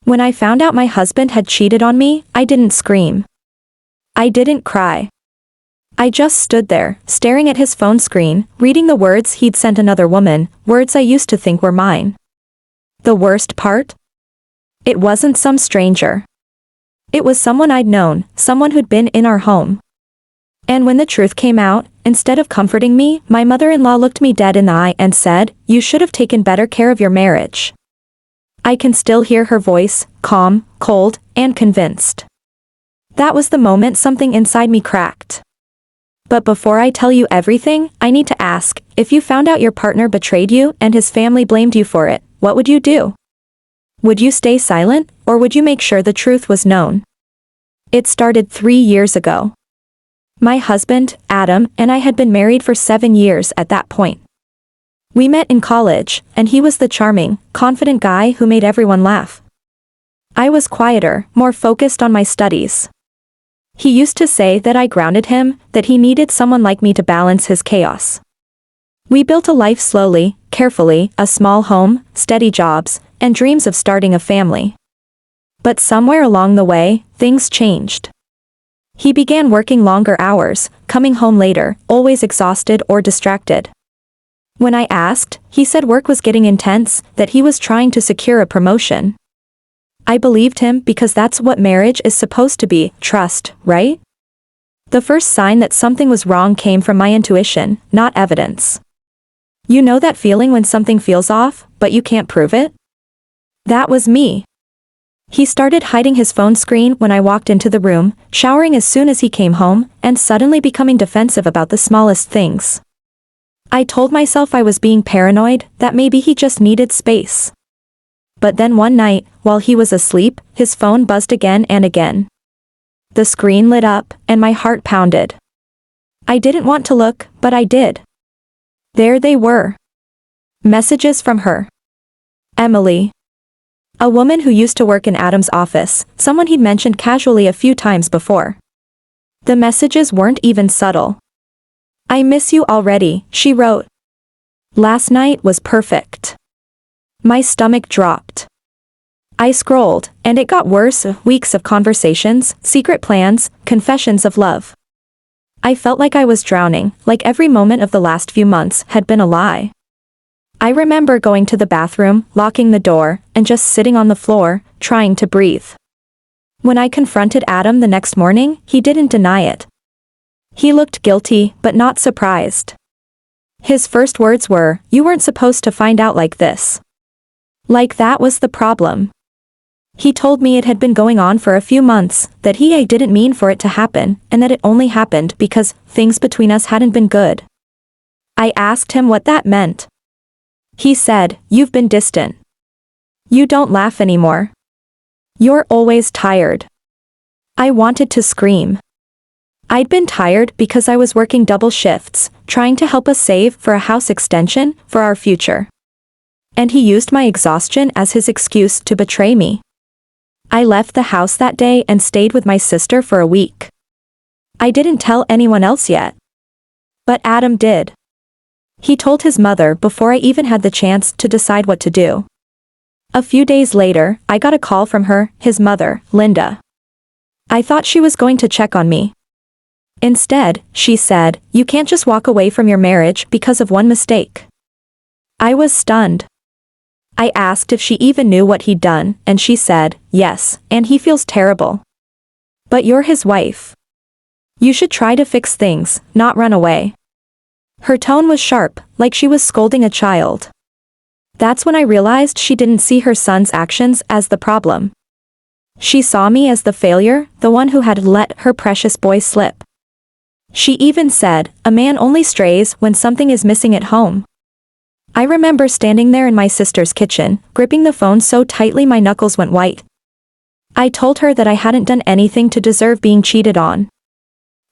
When I found out my husband had cheated on me, I didn't scream. I didn't cry. I just stood there, staring at his phone screen, reading the words he'd sent another woman, words I used to think were mine. The worst part? It wasn't some stranger. It was someone I'd known, someone who'd been in our home. And when the truth came out, instead of comforting me, my mother-in-law looked me dead in the eye and said, "You should have taken better care of your marriage." I can still hear her voice, calm, cold, and convinced. That was the moment something inside me cracked. But before I tell you everything, I need to ask, if you found out your partner betrayed you and his family blamed you for it, what would you do? Would you stay silent, or would you make sure the truth was known? It started 3 years ago. My husband, Adam, and I had been married for 7 years at that point. We met in college, and he was the charming, confident guy who made everyone laugh. I was quieter, more focused on my studies. He used to say that I grounded him, that he needed someone like me to balance his chaos. We built a life slowly, carefully, a small home, steady jobs, and dreams of starting a family. But somewhere along the way, things changed. He began working longer hours, coming home later, always exhausted or distracted. When I asked, he said work was getting intense, that he was trying to secure a promotion. I believed him because that's what marriage is supposed to be, trust, right? The first sign that something was wrong came from my intuition, not evidence. You know that feeling when something feels off, but you can't prove it? That was me. He started hiding his phone screen when I walked into the room, showering as soon as he came home, and suddenly becoming defensive about the smallest things. I told myself I was being paranoid, that maybe he just needed space. But then one night, while he was asleep, his phone buzzed again and again. The screen lit up, and my heart pounded. I didn't want to look, but I did. There they were. Messages from her. Emily. A woman who used to work in Adam's office, someone he'd mentioned casually a few times before. The messages weren't even subtle. "I miss you already," she wrote. "Last night was perfect." My stomach dropped. I scrolled, and it got worse, weeks of conversations, secret plans, confessions of love. I felt like I was drowning, like every moment of the last few months had been a lie. I remember going to the bathroom, locking the door, and just sitting on the floor, trying to breathe. When I confronted Adam the next morning, he didn't deny it. He looked guilty, but not surprised. His first words were, "You weren't supposed to find out like this." Like that was the problem. He told me it had been going on for a few months, that I didn't mean for it to happen, and that it only happened because things between us hadn't been good. I asked him what that meant. He said, "You've been distant. You don't laugh anymore. You're always tired." I wanted to scream. I'd been tired because I was working double shifts, trying to help us save for a house extension, for our future. And he used my exhaustion as his excuse to betray me. I left the house that day and stayed with my sister for a week. I didn't tell anyone else yet. But Adam did. He told his mother before I even had the chance to decide what to do. A few days later, I got a call from her, his mother, Linda. I thought she was going to check on me. Instead, she said, "You can't just walk away from your marriage because of one mistake." I was stunned. I asked if she even knew what he'd done, and she said, "Yes, and he feels terrible. But you're his wife. You should try to fix things, not run away." Her tone was sharp, like she was scolding a child. That's when I realized she didn't see her son's actions as the problem. She saw me as the failure, the one who had let her precious boy slip. She even said, "A man only strays when something is missing at home." I remember standing there in my sister's kitchen, gripping the phone so tightly my knuckles went white. I told her that I hadn't done anything to deserve being cheated on.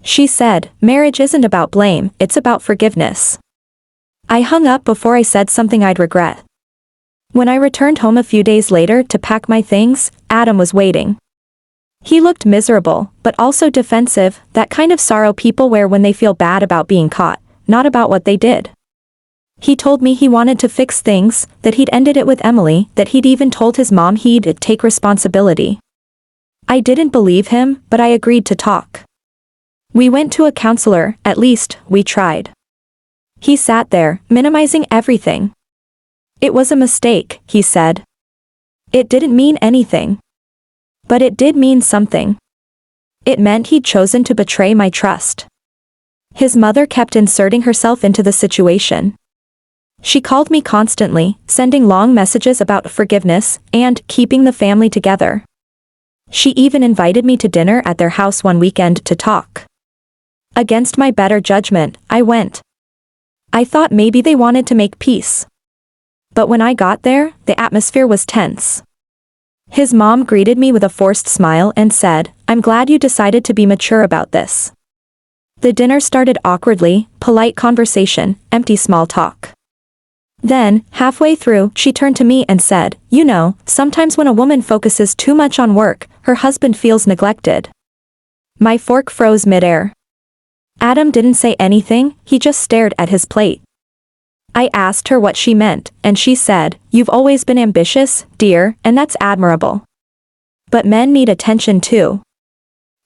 She said, "Marriage isn't about blame, it's about forgiveness." I hung up before I said something I'd regret. When I returned home a few days later to pack my things, Adam was waiting. He looked miserable, but also defensive, that kind of sorrow people wear when they feel bad about being caught, not about what they did. He told me he wanted to fix things, that he'd ended it with Emily, that he'd even told his mom he'd take responsibility. I didn't believe him, but I agreed to talk. We went to a counselor, at least, we tried. He sat there, minimizing everything. It was a mistake, he said. It didn't mean anything. But it did mean something. It meant he'd chosen to betray my trust. His mother kept inserting herself into the situation. She called me constantly, sending long messages about forgiveness and keeping the family together. She even invited me to dinner at their house one weekend to talk. Against my better judgment, I went. I thought maybe they wanted to make peace. But when I got there, the atmosphere was tense. His mom greeted me with a forced smile and said, "I'm glad you decided to be mature about this." The dinner started awkwardly, polite conversation, empty small talk. Then, halfway through, she turned to me and said, "You know, sometimes when a woman focuses too much on work, her husband feels neglected." My fork froze midair. Adam didn't say anything, he just stared at his plate. I asked her what she meant, and she said, "You've always been ambitious, dear, and that's admirable. But men need attention too.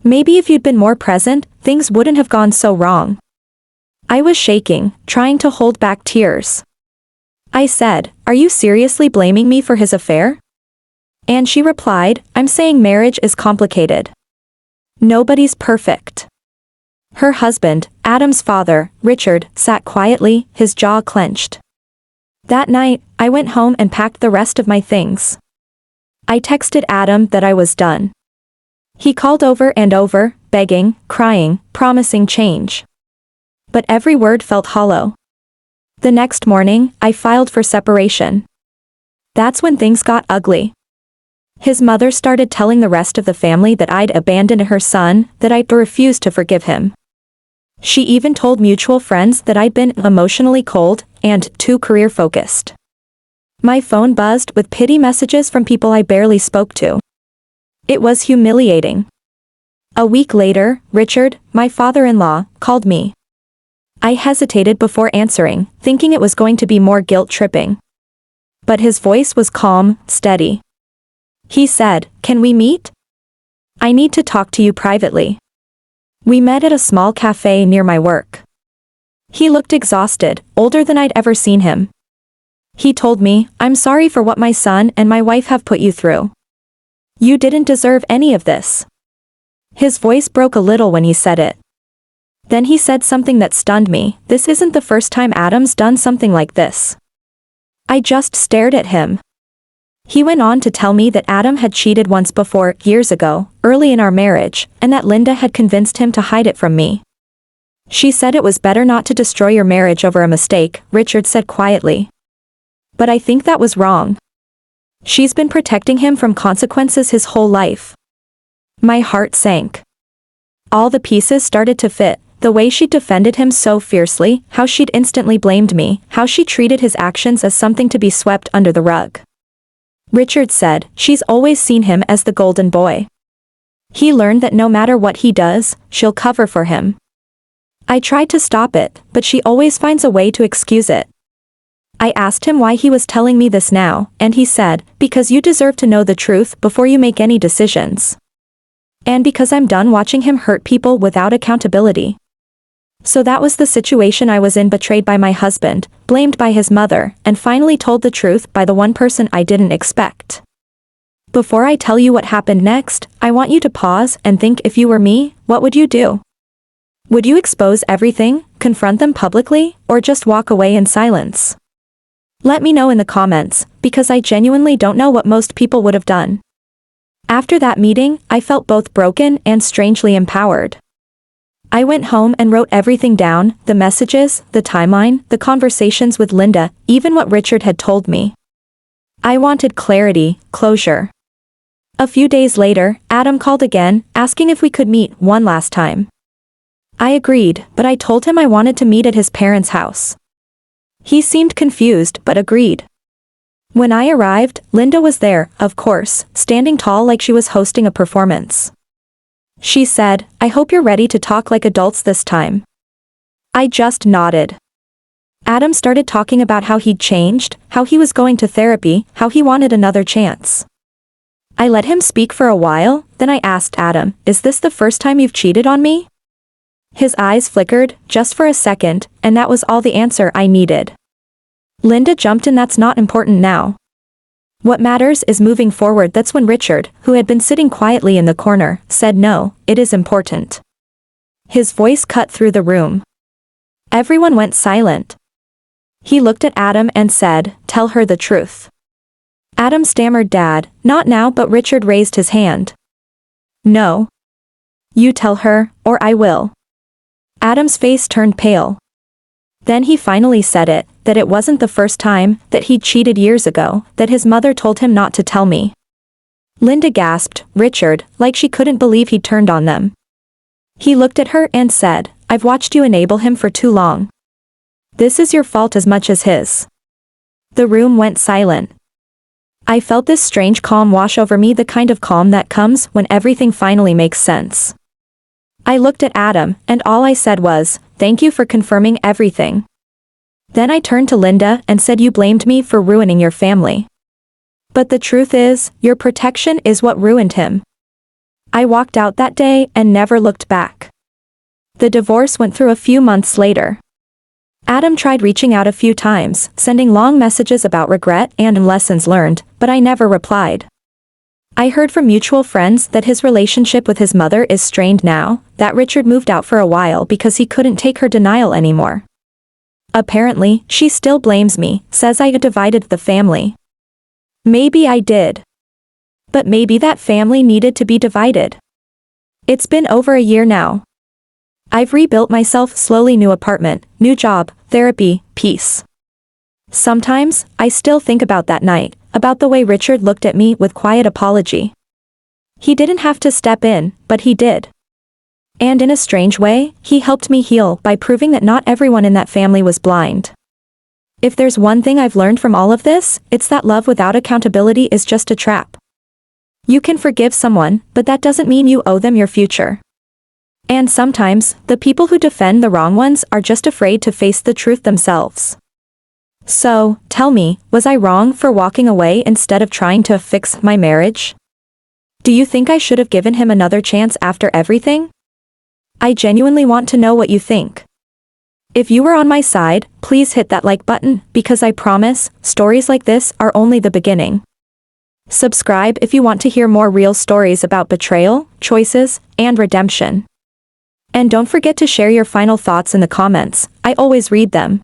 Maybe if you'd been more present, things wouldn't have gone so wrong." I was shaking, trying to hold back tears. I said, "Are you seriously blaming me for his affair?" And she replied, "I'm saying marriage is complicated. Nobody's perfect." Her husband, Adam's father, Richard, sat quietly, his jaw clenched. That night, I went home and packed the rest of my things. I texted Adam that I was done. He called over and over, begging, crying, promising change. But every word felt hollow. The next morning, I filed for separation. That's when things got ugly. His mother started telling the rest of the family that I'd abandoned her son, that I'd refused to forgive him. She even told mutual friends that I'd been emotionally cold and too career-focused. My phone buzzed with pity messages from people I barely spoke to. It was humiliating. A week later, Richard, my father-in-law, called me. I hesitated before answering, thinking it was going to be more guilt-tripping. But his voice was calm, steady. He said, "Can we meet? I need to talk to you privately." We met at a small cafe near my work. He looked exhausted, older than I'd ever seen him. He told me, "I'm sorry for what my son and my wife have put you through. You didn't deserve any of this." His voice broke a little when he said it. Then he said something that stunned me. "This isn't the first time Adam's done something like this." I just stared at him. He went on to tell me that Adam had cheated once before, years ago, early in our marriage, and that Linda had convinced him to hide it from me. She said it was better not to destroy your marriage over a mistake, Richard said quietly. But I think that was wrong. She's been protecting him from consequences his whole life. My heart sank. All the pieces started to fit. The way she'd defended him so fiercely, how she'd instantly blamed me, how she treated his actions as something to be swept under the rug. Richard said, "She's always seen him as the golden boy. He learned that no matter what he does, she'll cover for him." I tried to stop it, but she always finds a way to excuse it. I asked him why he was telling me this now, and he said, "Because you deserve to know the truth before you make any decisions. And because I'm done watching him hurt people without accountability." So that was the situation I was in, betrayed by my husband, blamed by his mother, and finally told the truth by the one person I didn't expect. Before I tell you what happened next, I want you to pause and think, if you were me, what would you do? Would you expose everything, confront them publicly, or just walk away in silence? Let me know in the comments, because I genuinely don't know what most people would have done. After that meeting, I felt both broken and strangely empowered. I went home and wrote everything down, the messages, the timeline, the conversations with Linda, even what Richard had told me. I wanted clarity, closure. A few days later, Adam called again, asking if we could meet one last time. I agreed, but I told him I wanted to meet at his parents' house. He seemed confused but agreed. When I arrived, Linda was there, of course, standing tall like she was hosting a performance. She said, "I hope you're ready to talk like adults this time." I just nodded. Adam started talking about how he'd changed, how he was going to therapy, how he wanted another chance. I let him speak for a while, then I asked Adam, "Is this the first time you've cheated on me?" His eyes flickered, just for a second, and that was all the answer I needed. Linda jumped in. "That's not important now. What matters is moving forward." That's when Richard, who had been sitting quietly in the corner, said, "No, it is important." His voice cut through the room. Everyone went silent. He looked at Adam and said, "Tell her the truth." Adam stammered, "Dad, not now," but Richard raised his hand. "No. You tell her, or I will." Adam's face turned pale. Then he finally said it, that it wasn't the first time, that he'd cheated years ago, that his mother told him not to tell me. Linda gasped, "Richard," like she couldn't believe he'd turned on them. He looked at her and said, "I've watched you enable him for too long. This is your fault as much as his." The room went silent. I felt this strange calm wash over me, the kind of calm that comes when everything finally makes sense. I looked at Adam, and all I said was, "Thank you for confirming everything." Then I turned to Linda and said, "You blamed me for ruining your family. But the truth is, your protection is what ruined him." I walked out that day and never looked back. The divorce went through a few months later. Adam tried reaching out a few times, sending long messages about regret and lessons learned, but I never replied. I heard from mutual friends that his relationship with his mother is strained now, that Richard moved out for a while because he couldn't take her denial anymore. Apparently, she still blames me, says I divided the family. Maybe I did. But maybe that family needed to be divided. It's been over a year now. I've rebuilt myself slowly, new apartment, new job, therapy, peace. Sometimes, I still think about that night, about the way Richard looked at me with quiet apology. He didn't have to step in, but he did. And in a strange way, he helped me heal by proving that not everyone in that family was blind. If there's one thing I've learned from all of this, it's that love without accountability is just a trap. You can forgive someone, but that doesn't mean you owe them your future. And sometimes, the people who defend the wrong ones are just afraid to face the truth themselves. So, tell me, was I wrong for walking away instead of trying to fix my marriage? Do you think I should have given him another chance after everything? I genuinely want to know what you think. If you were on my side, please hit that like button, because I promise, stories like this are only the beginning. Subscribe if you want to hear more real stories about betrayal, choices, and redemption. And don't forget to share your final thoughts in the comments, I always read them.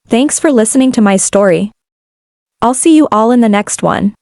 Thanks for listening to my story. I'll see you all in the next one.